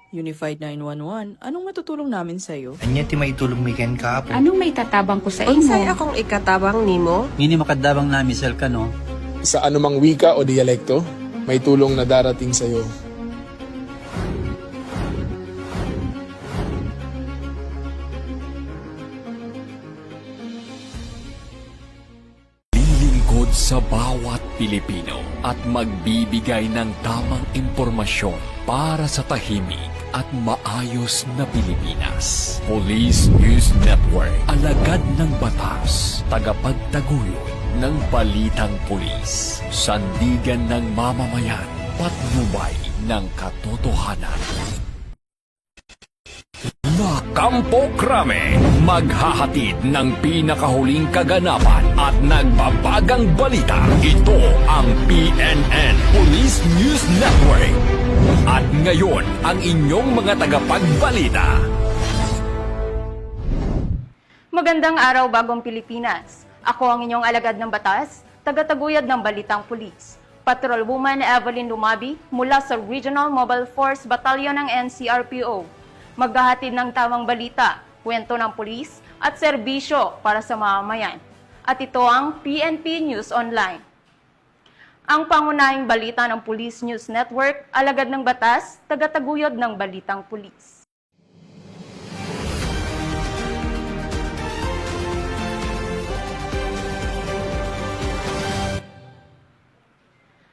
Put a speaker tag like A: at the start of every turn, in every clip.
A: Unified 911, anong matutulong namin sa'yo?
B: Anya ti maitulong mi ken kahapon.
C: Anong may tatabang ko sa
D: Unsay
C: imo?
D: akong ikatabang nimo?
E: Ngini makadabang na misal ka no.
F: Sa anumang wika o dialekto, may tulong na darating sa iyo.
G: Lilingkod sa bawat Pilipino at magbibigay ng tamang impormasyon para sa tahimik at maayos na Pilipinas. Police News Network, alagad ng batas, tagapagtaguyod ng balitang pulis, sandigan ng mamamayan, patnubay ng katotohanan. La Campo Crame, maghahatid ng pinakahuling kaganapan at nagbabagang balita. Ito ang PNN Police News Network. At ngayon, ang inyong mga tagapagbalita.
H: Magandang araw, Bagong Pilipinas. Ako ang inyong alagad ng batas, tagataguyod ng Balitang Pulis. Patrolwoman Evelyn Lumabi mula sa Regional Mobile Force Battalion ng NCRPO. Maghahatid ng tamang balita, kwento ng pulis at serbisyo para sa mamamayan. At ito ang PNP News Online. Ang pangunahing balita ng Police News Network, alagad ng batas, tagataguyod ng Balitang Pulis.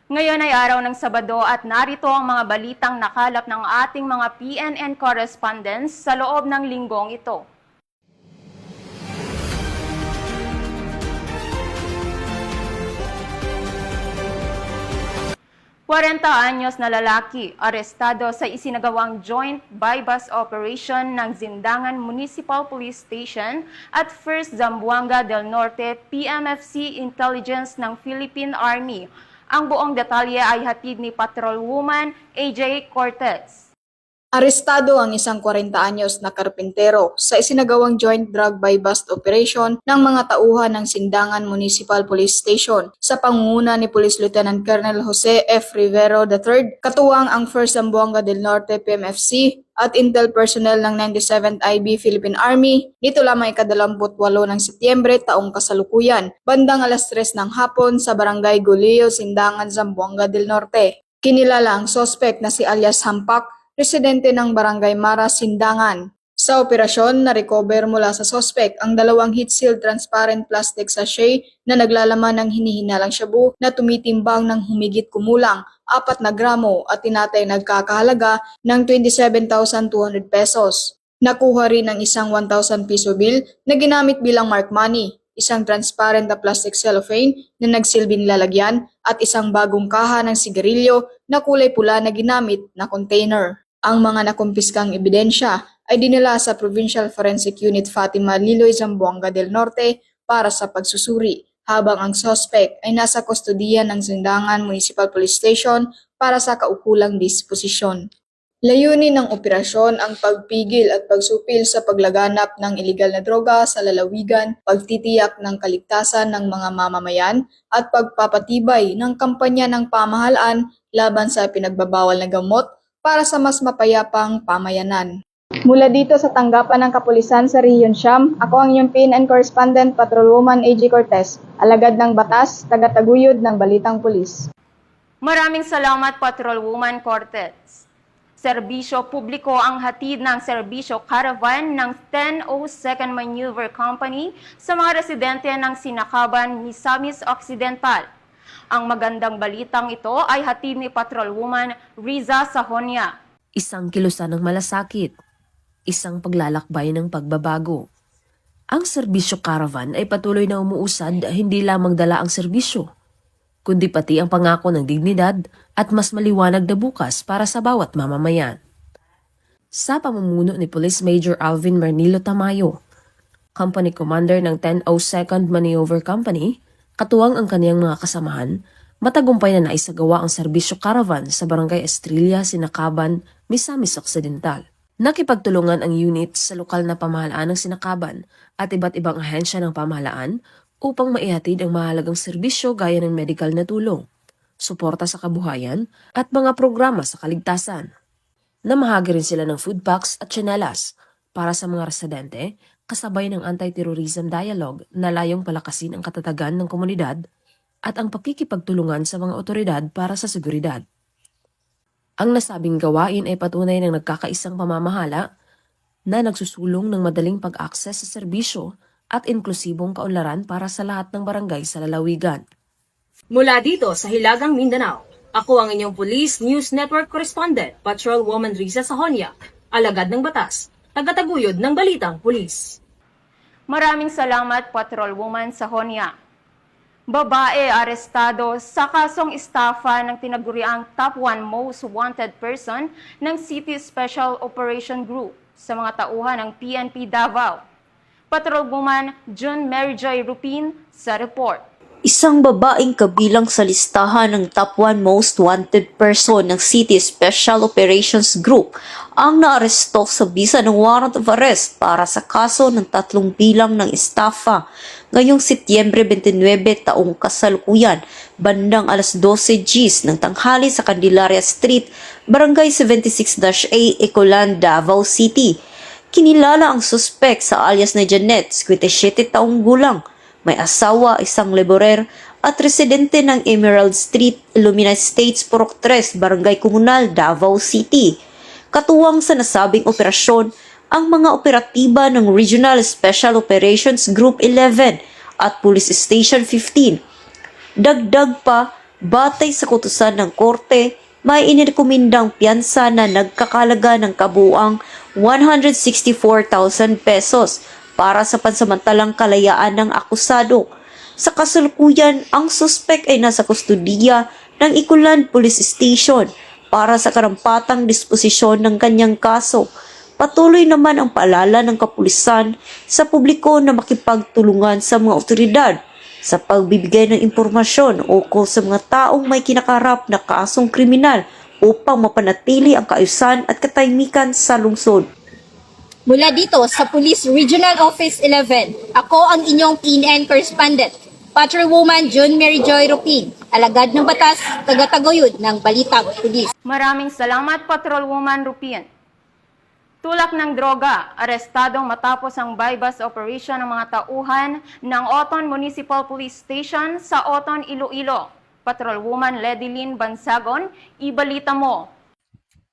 H: Ngayon ay araw ng Sabado at narito ang mga balitang nakalap ng ating mga PNN correspondents sa loob ng linggong ito. Anyos na lalaki arestado sa isinagawang joint buy-bus operation ng Zindangan Municipal Police Station at 1st Zamboanga del Norte PMFC Intelligence ng Philippine Army. Ang buong detalye ay hatid ni Patrolwoman AJ Cortez.
I: Arestado ang isang 40 anyos na karpintero sa isinagawang joint drug buy-bust operation ng mga tauhan ng Zindangan Municipal Police Station sa pangunguna ni Police Lieutenant Colonel Jose F. Rivero III, katuwang ang 1st Zamboanga del Norte PMFC at intel personnel ng 97th IB Philippine Army nito lamang ika-28 ng Setyembre taong kasalukuyan, bandang alas 3 ng hapon sa Barangay Goleo, Zindangan, Zamboanga del Norte. Kinilala ang sospek na si alias Hampak, residente ng Barangay Mara, Zindangan. Sa operasyon, na-recover mula sa sospek ang 2 heat-sealed transparent plastic sachet na naglalaman ng hinihinalang shabu na tumitimbang ng humigit kumulang 4 na gramo at tinatay nagkakahalaga ng 27,200 pesos. Nakuha rin ang isang 1,000 piso bill na ginamit bilang mark money, isang transparent na plastic cellophane na nagsilbing lalagyan at isang bagong kaha ng sigarilyo na kulay pula na ginamit na container. Ang mga nakumpiskang ebidensya ay dinala sa Provincial Forensic Unit Fatima Liloy, Zamboanga del Norte para sa pagsusuri, habang ang suspect ay nasa kustodiya ng Zindangan Municipal Police Station para sa kaukulang disposisyon. Layunin ng operasyon ang pagpigil at pagsupil sa paglaganap ng ilegal na droga sa lalawigan, pagtitiyak ng kaligtasan ng mga mamamayan at pagpapatibay ng kampanya ng pamahalaan laban sa pinagbabawal na gamot para sa mas mapayapang pamayanan. Mula dito sa tanggapan ng kapulisan sa Region Siam, ako ang inyong PNN correspondent, Patrolwoman AJ Cortez, alagad ng batas, tagataguyod ng Balitang Pulis.
H: Maraming salamat, Patrolwoman Cortez. Serbisyo publiko ang hatid ng serbisyo caravan ng 1002nd Maneuver Company sa mga residente ng Sinakaban, Misamis Occidental. Ang magandang balitang ito ay hatid ni Patrolwoman Riza Sahonia.
J: Isang kilusan ng malasakit, isang paglalakbay ng pagbabago. Ang serbisyo caravan ay patuloy na umuusad, hindi lamang dala ang serbisyo, kundi pati ang pangako ng dignidad at mas maliwanag na bukas para sa bawat mamamayan. Sa pamumuno ni Police Major Alvin Marnilo Tamayo, Company Commander ng 1002nd Maneuver Company, katuwang ang kaniyang mga kasamahan, matagumpay na naisagawa ang serbisyo caravan sa Barangay Estrella, Sinakaban, Misamis Occidental. Nakipagtulungan ang unit sa lokal na pamahalaan ng Sinakaban at iba't ibang ahensya ng pamahalaan upang maihatid ang mahalagang serbisyo gaya ng medical na tulong, suporta sa kabuhayan at mga programa sa kaligtasan. Namahagi rin sila ng food packs at tsinelas para sa mga residente, kasabay ng anti-terrorism dialogue na layong palakasin ang katatagan ng komunidad at ang pakikipagtulungan sa mga otoridad para sa seguridad. Ang nasabing gawain ay patunay ng nagkakaisang pamamahala na nagsusulong ng madaling pag-akses sa serbisyo at inklusibong kaunlaran para sa lahat ng barangay sa lalawigan.
C: Mula dito sa Hilagang Mindanao, ako ang inyong Police News Network Correspondent, Patrolwoman Riza Sahonia, alagad ng batas, tagataguyod ng Balitang Pulis.
H: Maraming salamat, Patrolwoman Sahonia. Babae arestado sa kasong estafa ng tinaguriang top 1 most wanted person ng City Special Operation Group sa mga tauhan ng PNP Davao. Patrolwoman June Mary Joy Rupin sa report.
D: Isang babaeng kabilang sa listahan ng top 1 most wanted person ng City Special Operations Group ang naaresto sa bisa ng warrant of arrest para sa kaso ng 3 bilang ng estafa ngayong Setyembre 29 taong kasalukuyan bandang alas 12 Gs ng tanghali sa Candelaria Street, Barangay 76-A, Ecolan, Davao City. Kinilala ang suspek sa alias na Janet, 57 taong gulang, may asawa, isang laborer at residente ng Emerald Street, Lumina Estates, Purok 3, Barangay Comunal, Davao City. Katuwang sa nasabing operasyon, ang mga operatiba ng Regional Special Operations Group 11 at Police Station 15. Dagdag pa, batay sa kutusan ng korte, may inirekomendang piyansa na nagkakalaga ng kabuuang 164,000 pesos para sa pansamantalang kalayaan ng akusado. Sa kasalukuyan, ang suspek ay nasa kustudiya ng Ikulan Police Station para sa karampatang disposisyon ng kanyang kaso. Patuloy naman ang paalala ng kapulisan sa publiko na makipagtulungan sa mga otoridad sa pagbibigay ng impormasyon ukol sa mga taong may kinakarap na kasong kriminal upang mapanatili ang kaayusan at katahimikan sa lungsod.
K: Mula dito sa Police Regional Office 11, ako ang inyong PNN correspondent, Patrolwoman June Mary Joy Rupin, alagad ng batas, tagataguyod ng Balitang Pulis.
H: Maraming salamat, Patrolwoman Rupin. Tulak ng droga, arestadong matapos ang bypass operation ng mga tauhan ng Oton Municipal Police Station sa Oton, Iloilo. Patrolwoman Ledilyn Bansagon, ibalita mo.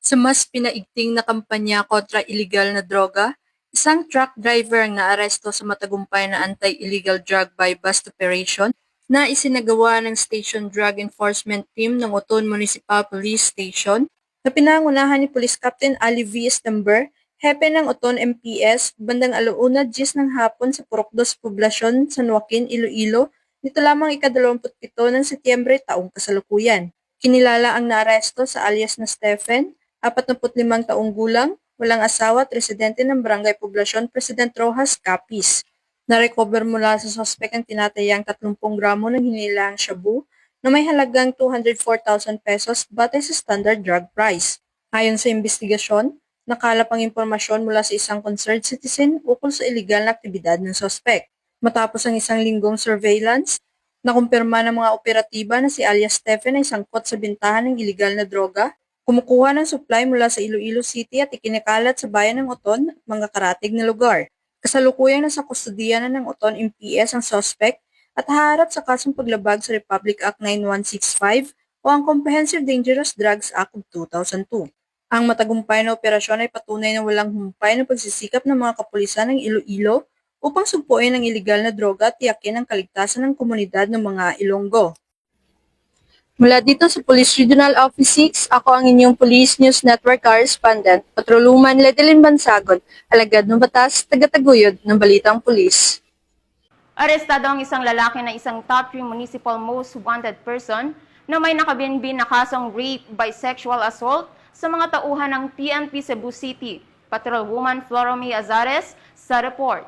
L: Sa mas pinaigting na kampanya kontra illegal na droga, isang truck driver ang naaresto sa matagumpay na anti-illegal drug buy-bust operation na isinagawa ng Station Drug Enforcement Team ng Oton Municipal Police Station na pinangunahan ni Police Captain Ali V. Estamber, hepe ng Oton MPS, bandang 1:10 ng hapon sa Purok 2 Poblasyon, San Joaquin, Iloilo, nito lamang ika-27 ng Setyembre taong kasalukuyan. Kinilala ang naaresto sa alias na Stephen, 45 taong gulang, walang asawa at residente ng Barangay Poblasyon, President Rojas, Capiz. Na-recover mula sa suspect ang tinatayang 30 gramo ng hinilaang shabu na may halagang 204,000 pesos batay sa standard drug price. Ayon sa investigasyon, nakalap ang impormasyon mula sa isang concerned citizen ukol sa illegal na aktibidad ng suspect. Matapos ang isang linggong surveillance, nakumpirma ng mga operatiba na si alias Stephen ay sangkot sa bintahan ng illegal na droga, kumukuha ng supply mula sa Iloilo City at ikinikalat sa bayan ng Oton, mga karatig na lugar. Kasalukuyang nasa kustudiya na ng Oton MPS ang suspect at haharap sa kasong paglabag sa Republic Act 9165 o ang Comprehensive Dangerous Drugs Act of 2002. Ang matagumpay na operasyon ay patunay na walang humpay ng pagsisikap ng mga kapulisan ng Iloilo upang sumpuin ang iligal na droga at tiyakin ang kaligtasan ng komunidad ng mga Ilonggo. Mula dito sa Police Regional Office 6, ako ang inyong Police News Network Correspondent, Patrolwoman Ledilyn Bansagon, alagad ng batas, tagataguyod ng Balitang Pulis.
H: Arestado ang isang lalaki na isang top 3 municipal most wanted person na may nakabinbin na kasong rape by sexual assault sa mga tauhan ng PNP Cebu City. Patrolwoman Florome Azares sa report.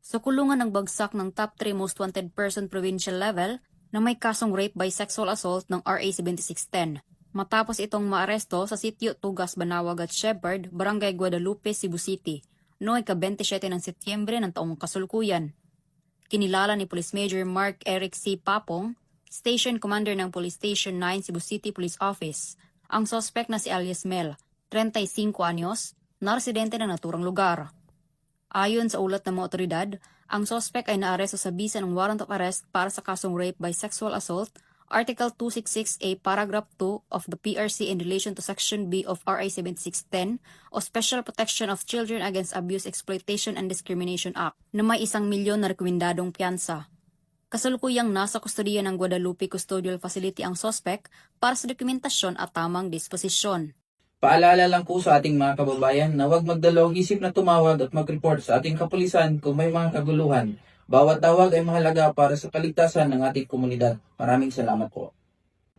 M: Sa kulungan ng bagsak ng top 3 most wanted person provincial level na may kasong rape by sexual assault ng RA 7610. Matapos itong maaresto sa sitio Tugas, Banawag at Shepherd, Barangay Guadalupe, Cebu City, noong ika-27 ng Setyembre ng taong kasulukuyan. Kinilala ni Police Major Mark Eric C. Papong, Station Commander ng Police Station 9 Cebu City Police Office, ang suspect na si alias Mel, 35 anyos, na residente ng naturang lugar. Ayon sa ulat ng mga otoridad, ang sospek ay naaresto sa bisa ng warrant of arrest para sa kasong rape by sexual assault, Article 266A, Paragraph 2 of the PRC in relation to Section B of RA 7610 o Special Protection of Children Against Abuse, Exploitation and Discrimination Act na may 1 milyon na rekomendadong piyansa. Kasalukuyang nasa kustodiya ng Guadalupe Custodial Facility ang sospek para sa dokumentasyon at tamang disposisyon.
E: Paalala lang po sa ating mga kababayan na huwag magdalawang isip na tumawag at mag-report sa ating kapulisan kung may mga kaguluhan. Bawat tawag ay mahalaga para sa kaligtasan ng ating komunidad. Maraming salamat po.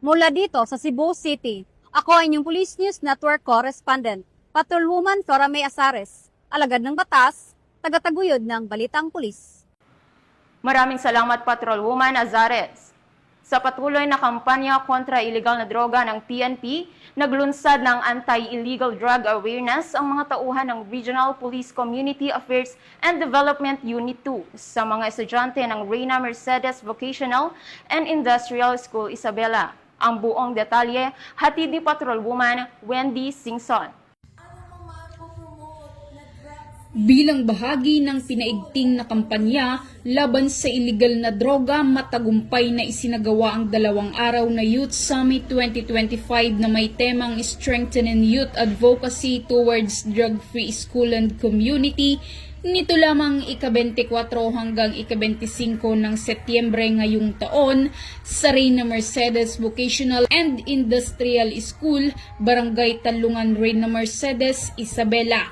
K: Mula dito sa Cebu City, ako ang inyong Police News Network Correspondent, Patrolwoman Flora May Azares, alagad ng batas, tagataguyod ng Balitang Pulis.
H: Maraming salamat Patrolwoman Azares. Sa patuloy na kampanya kontra illegal na droga ng PNP, naglunsad ng Anti-Illegal Drug Awareness ang mga tauhan ng Regional Police Community Affairs and Development Unit 2 sa mga estudyante ng Reyna Mercedes Vocational and Industrial School Isabela. Ang buong detalye, hatid ni Patrolwoman Wendy Singson.
I: Bilang bahagi ng pinaigting na kampanya laban sa iligal na droga, matagumpay na isinagawa ang 2 araw na Youth Summit 2025 na may temang Strengthening Youth Advocacy Towards Drug-Free School and Community. Nito lamang ika-24 hanggang ika-25 ng Setyembre ngayong taon sa Reyna Mercedes Vocational and Industrial School, Barangay Talungan, Reyna Mercedes, Isabela.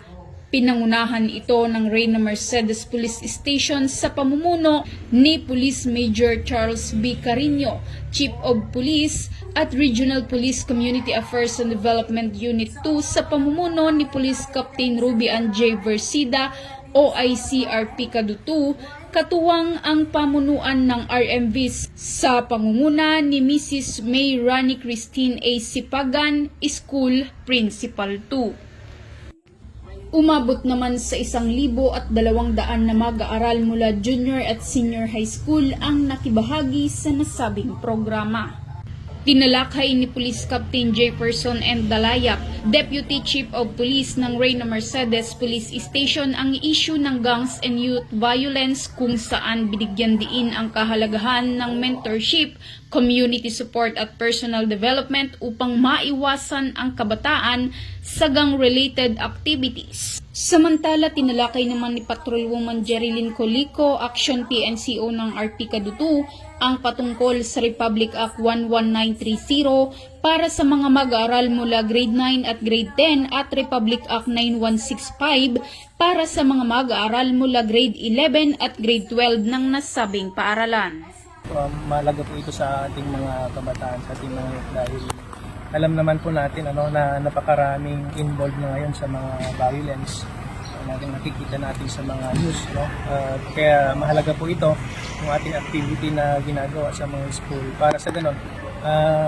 I: Pinangunahan ito ng Reyna Mercedes Police Station sa pamumuno ni Police Major Charles B. Carino, Chief of Police, at Regional Police Community Affairs and Development Unit 2 sa pamumuno ni Police Captain Ruby Ann J. Versida, OICRP Kadutu, katuwang ang pamunuan ng RMVs sa pangunguna ni Mrs. May Rani Christine A. Sipagan, School Principal 2. Umabot naman sa 1,200 na mag-aaral mula junior at senior high school ang nakibahagi sa nasabing programa. Tinalakay ni Police Captain Jefferson M. Dalayak, Deputy Chief of Police ng Reyna Mercedes Police Station, ang issue ng gangs and youth violence kung saan binigyan diin ang kahalagahan ng mentorship, community support at personal development upang maiwasan ang kabataan sa gang-related activities. Samantala, tinalakay naman ni Patrolwoman Jerilyn Colico, Action PNCO ng RP Kadutu, ang patungkol sa Republic Act 11930 para sa mga mag-aaral mula grade 9 at grade 10 at Republic Act 9165 para sa mga mag-aaral mula grade 11 at grade 12 ng nasabing paaralan.
E: Mahalaga po ito sa ating mga kabataan, sa ating mga youth dahil alam naman po natin na napakaraming involved na ngayon sa mga violence natin nakikita natin sa mga news, no? Kaya mahalaga po ito yung ating activity na ginagawa sa mga school para sa ganon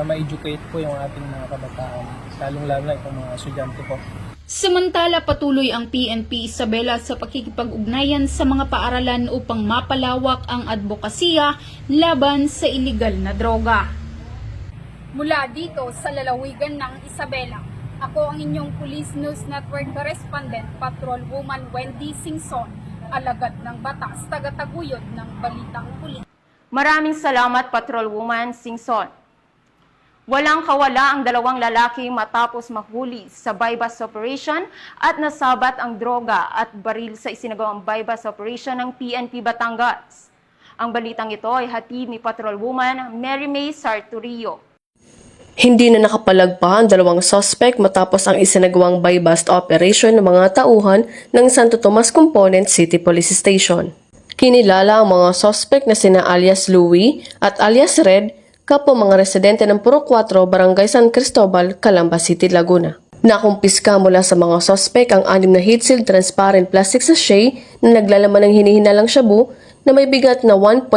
E: ma-educate po yung ating mga kabataan, lalong-lalo na itong mga estudyante po.
I: Samantala, patuloy ang PNP Isabela sa pakikipag-ugnayan sa mga paaralan upang mapalawak ang advokasya laban sa iligal na droga. Mula dito sa lalawigan ng Isabela, ako ang inyong Police News Network Correspondent, Patrolwoman Wendy Singson, alagad ng batas, tagataguyod ng Balitang Pulis.
H: Maraming salamat Patrolwoman Singson. Walang kawala ang 2 lalaki matapos mahuli sa bypass operation at nasabat ang droga at baril sa isinagawang bypass operation ng PNP Batangas. Ang balitang ito ay hatid ni Patrolwoman Mary May Sarturio.
N: Hindi na nakapalagpa ang 2 suspect matapos ang isinagawang buy-bust operation ng mga tauhan ng Santo Tomas Component City Police Station. Kinilala ang mga suspect na sina alias Louie at alias Red, kapwa mga residente ng Puro 4, Barangay San Cristobal, Calamba City, Laguna. Nakumpiska mula sa mga suspect ang 6 na heat-sealed transparent plastic sachet na naglalaman ng hinihinalang shabu na may bigat na 1.4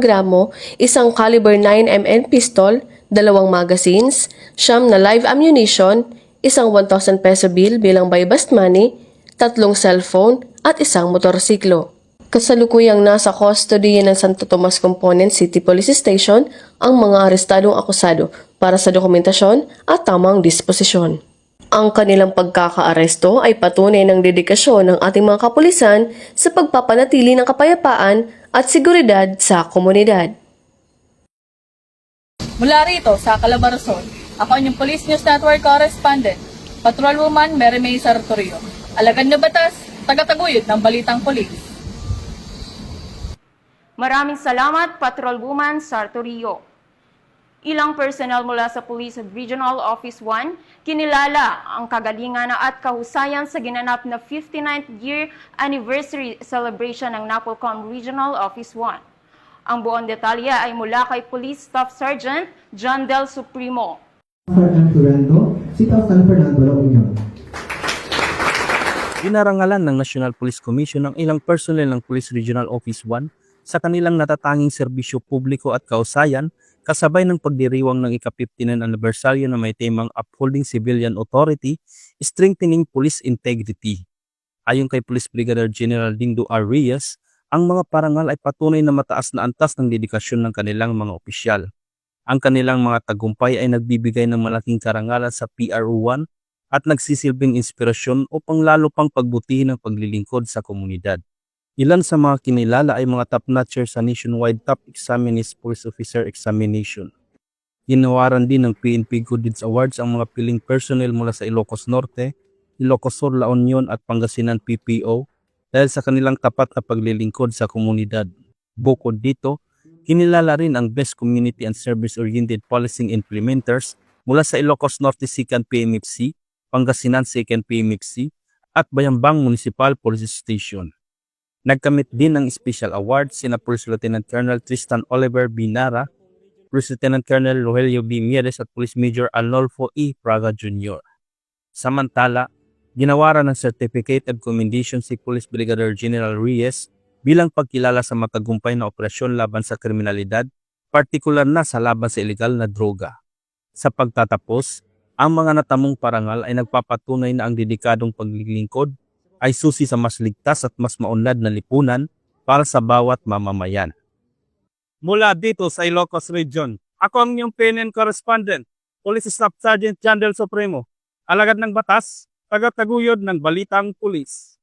N: gramo, isang caliber 9mm pistol, 2 magazines, 9 na live ammunition, isang 1,000 peso bill bilang buy-bust money, 3 cellphone at isang motorsiklo. Kasalukuyang nasa custody ng Santo Tomas Component City Police Station ang mga arestadong akusado para sa dokumentasyon at tamang disposisyon. Ang kanilang pagkakaaresto ay patunay ng dedikasyon ng ating mga kapulisan sa pagpapanatili ng kapayapaan at seguridad sa komunidad.
H: Mula rito sa Calabarzon, ako ang Police News Network Correspondent, Patrolwoman Mary May Sartorio. Alagad na batas, tagataguyod ng balitang pulis. Maraming salamat, Patrolwoman Sartorio. Ilang personnel mula sa Police Regional Office 1 kinilala ang kagalingan at kahusayan sa ginanap na 59th year anniversary celebration ng NAPOLCOM Regional Office 1. Ang buong detalye ay mula kay Police Staff Sergeant John Del Supremo.
E: Dinarangalan ng National Police Commission ang ilang personnel ng Police Regional Office 1 sa kanilang natatanging serbisyo publiko at kausayan kasabay ng pagdiriwang ng ika-59 anibersaryo na may temang Upholding Civilian Authority, Strengthening Police Integrity. Ayon kay Police Brigadier General Dindo R. Reyes, ang mga parangal ay patunay na mataas na antas ng dedikasyon ng kanilang mga opisyal. Ang kanilang mga tagumpay ay nagbibigay ng malaking karangalan sa PRO1 at nagsisilbing inspirasyon upang lalo pang pagbutihin ang paglilingkod sa komunidad. Ilan sa mga kinilala ay mga top-notcher sa nationwide Top Examinist Police Officer Examination. Ginawaran din ng PNP Good Deeds Awards ang mga piling personnel mula sa Ilocos Norte, Ilocos Sur, La Union at Pangasinan PPO dahil sa kanilang tapat na paglilingkod sa komunidad. Bukod dito, kinilala rin ang Best Community and Service-Oriented Policing Implementers mula sa Ilocos Norte 2nd PMFC, Pangasinan 2nd PMFC at Bayambang Municipal Police Station. Nagkamit din ng special award sina Police Lieutenant Colonel Tristan Oliver Binara, Police Lieutenant Colonel Rogelio B. Mieres at Police Major Arnolfo E. Praga Jr. Samantala, ginawaran ng Certificate of Commendation si Police Brigadier General Reyes bilang pagkilala sa matagumpay na operasyon laban sa kriminalidad, partikular na sa laban sa ilegal na droga. Sa pagtatapos, ang mga natamong parangal ay nagpapatunay na ang dedikadong paglilingkod ay susi sa mas ligtas at mas maunlad na lipunan para sa bawat mamamayan. Mula dito sa Ilocos Region, ako ang inyong PNN Correspondent, Police Staff Sergeant John Del Supremo, alagad ng batas, tagataguyod ng balitang pulis.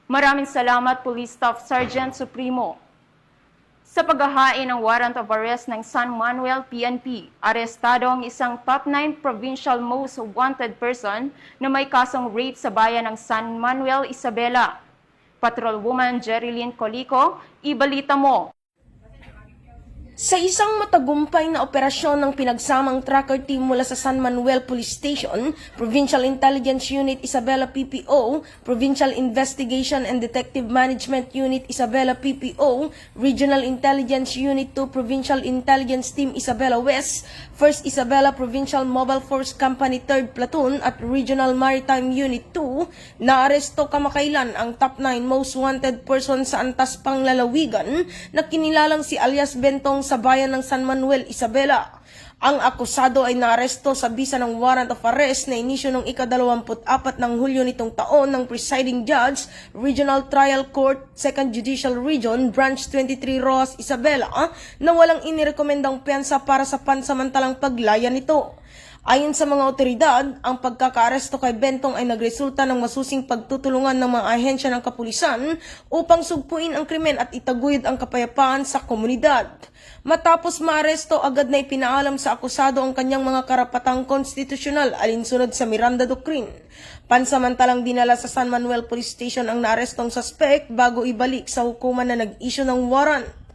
H: Maraming salamat, Police Staff Sergeant Supremo. Sa paghahain ng warrant of arrest ng San Manuel PNP, arestado ang isang top 9 provincial most wanted person na may kasong rape sa bayan ng San Manuel, Isabela. Patrolwoman Jerilyn Colico, ibalita mo.
O: Sa isang matagumpay na operasyon ng pinagsamang tracker team mula sa San Manuel Police Station, Provincial Intelligence Unit Isabela PPO, Provincial Investigation and Detective Management Unit Isabela PPO, Regional Intelligence Unit 2 Provincial Intelligence Team Isabela West, 1st Isabela Provincial Mobile Force Company 3rd Platoon at Regional Maritime Unit 2, naaresto kamakailan ang top 9 most wanted person sa antas panglalawigan na kinilalang si alias Bentong sa bayan ng San Manuel, Isabela. Ang akusado ay naaresto sa bisa ng warrant of arrest na inisyo noong ika-24 ng Hulyo nitong taon ng Presiding Judge, Regional Trial Court, 2nd Judicial Region, Branch 23 Roas, Isabela, na walang inirekomendang piyansa para sa pansamantalang paglaya nito. Ayon sa mga otoridad, ang pagkakaaresto kay Bentong ay nagresulta ng masusing pagtutulungan ng mga ahensya ng kapulisan upang sugpuin ang krimen at itaguyod ang kapayapaan sa komunidad. Matapos maaresto, agad na ipinaalam sa akusado ang kanyang mga karapatang konstitusyonal alinsunod sa Miranda Doctrine. Pansamantalang dinala sa San Manuel Police Station ang naarestong suspect bago ibalik sa hukuman na nag-issue ng warrant.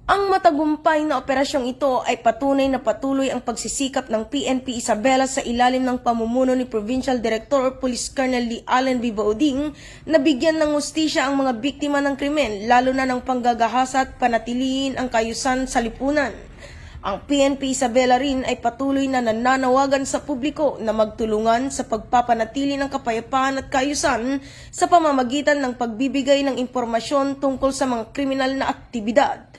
O: Ang matagumpay na operasyong ito ay patunay na patuloy ang pagsisikap ng PNP Isabela sa ilalim ng pamumuno ni Provincial Director Police Colonel Lee Allen V. Bauding na bigyan ng hustisya ang mga biktima ng krimen, lalo na ng panggagahasa at panatilihin ang kaayusan sa lipunan. Ang PNP Isabela rin ay patuloy na nananawagan sa publiko na magtulungan sa pagpapanatili ng kapayapaan at kaayusan sa pamamagitan ng pagbibigay ng impormasyon tungkol sa mga kriminal na aktibidad.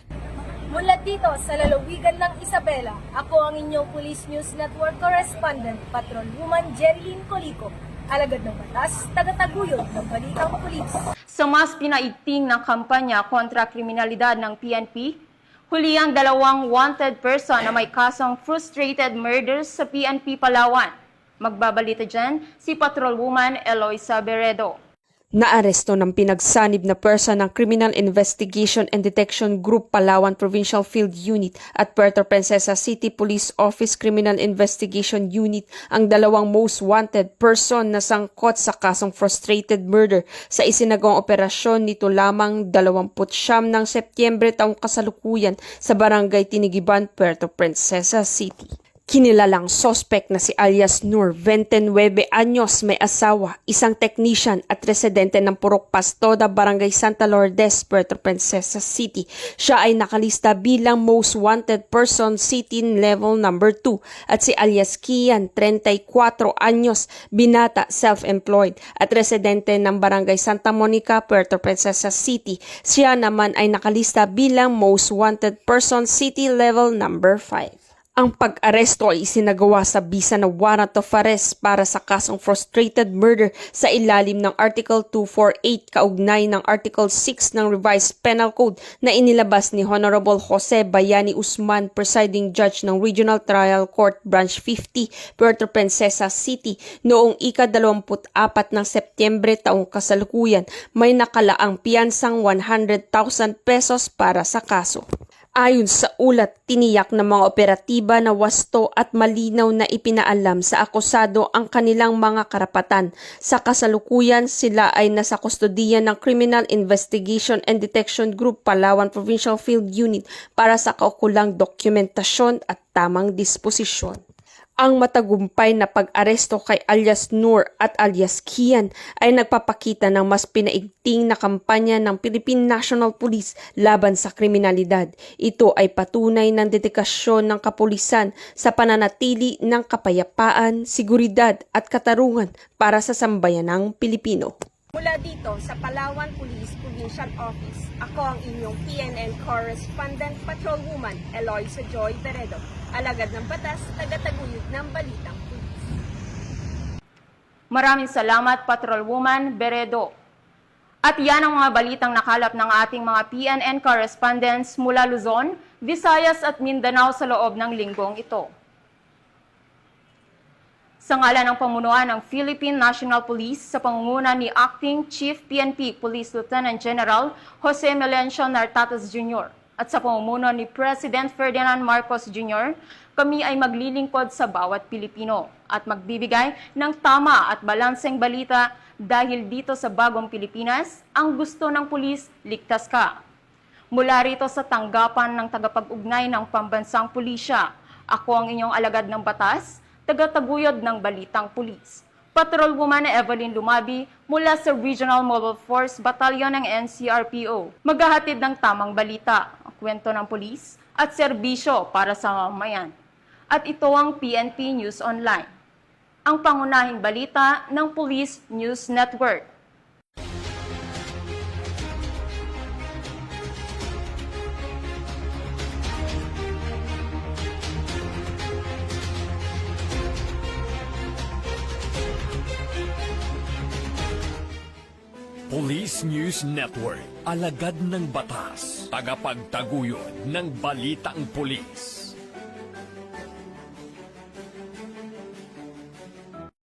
K: Mula dito sa lalawigan ng Isabela, ako ang inyong Police News Network Correspondent, Patrolwoman Jerilyn Colico, alagad ng batas, tagataguyod ng balitang pulis.
H: Sa mas pinaigting ng kampanya kontra kriminalidad ng PNP, huli ang 2 wanted person na may kasong frustrated murders sa PNP Palawan. Magbabalita dyan si Patrolwoman Eloisa Beredo.
P: Naaresto ng pinagsanib na person ng Criminal Investigation and Detection Group Palawan Provincial Field Unit at Puerto Princesa City Police Office Criminal Investigation Unit ang dalawang most wanted person na sangkot sa kasong frustrated murder sa isinagawang operasyon nito lamang 29 ng Setyembre taong kasalukuyan sa Barangay Tinigiban, Puerto Princesa City. Kinilalang sospek na si alias Nur, 29 anyos, may asawa, isang technician at residente ng Purok Pastoda, Barangay Santa Lourdes, Puerto Princesa City. Siya ay nakalista bilang most wanted person city level number 2 at si alias Kian, 34 anyos, binata, self-employed at residente ng Barangay Santa Monica, Puerto Princesa City. Siya naman ay nakalista bilang most wanted person city level number 5. Ang pag-aresto ay isinagawa sa bisa na warrant of arrest para sa kasong frustrated murder sa ilalim ng Article 248 kaugnay ng Article 6 ng Revised Penal Code na inilabas ni Honorable Jose Bayani Usman, Presiding Judge ng Regional Trial Court Branch 50, Puerto Princesa City noong ika-24 ng Setyembre taong kasalukuyan. May nakalaang piyansang 100,000 pesos para sa kaso. Ayon sa ulat, tiniyak ng mga operatiba na wasto at malinaw na ipinaalam sa akusado ang kanilang mga karapatan. Sa kasalukuyan, sila ay nasa kustodiya ng Criminal Investigation and Detection Group Palawan Provincial Field Unit para sa kaukulang dokumentasyon at tamang disposisyon. Ang matagumpay na pag-aresto kay alias Nur at alias Kian ay nagpapakita ng mas pinaigting na kampanya ng Philippine National Police laban sa kriminalidad. Ito ay patunay ng dedikasyon ng kapulisan sa pananatili ng kapayapaan, seguridad at katarungan para sa sambayanang Pilipino.
O: Mula dito sa Palawan Police Provincial Office, ako ang inyong PNN Correspondent Patrolwoman Eloisa Joy Beredo, alagad ng batas, tagataguyod ng Balitang Pulis.
H: Maraming salamat, Patrolwoman Beredo. At yan ang mga balitang nakalap ng ating mga PNN correspondents mula Luzon, Visayas at Mindanao sa loob ng linggong ito. Sa ngalan ng pamunuan ng Philippine National Police sa pangunguna ni Acting Chief PNP Police Lieutenant General Jose Melencio Nartates Jr. at sa pamumuno ni President Ferdinand Marcos Jr., kami ay maglilingkod sa bawat Pilipino at magbibigay ng tama at balanseng balita dahil dito sa bagong Pilipinas, ang gusto ng pulis, ligtas ka. Mula rito sa tanggapan ng tagapag-ugnay ng Pambansang Pulisya, ako ang inyong alagad ng batas, tagataguyod ng Balitang Pulis. Patrolwoman Evelyn Lumabi mula sa Regional Mobile Force Battalion ng NCRPO. Maghahatid ng tamang balita, kwento ng pulis at serbisyo para sa mamamayan. At ito ang PNP News Online, ang pangunahing balita ng Police News Network.
G: Police News Network, alagad ng batas, tagapagtaguyod ng balitang pulis.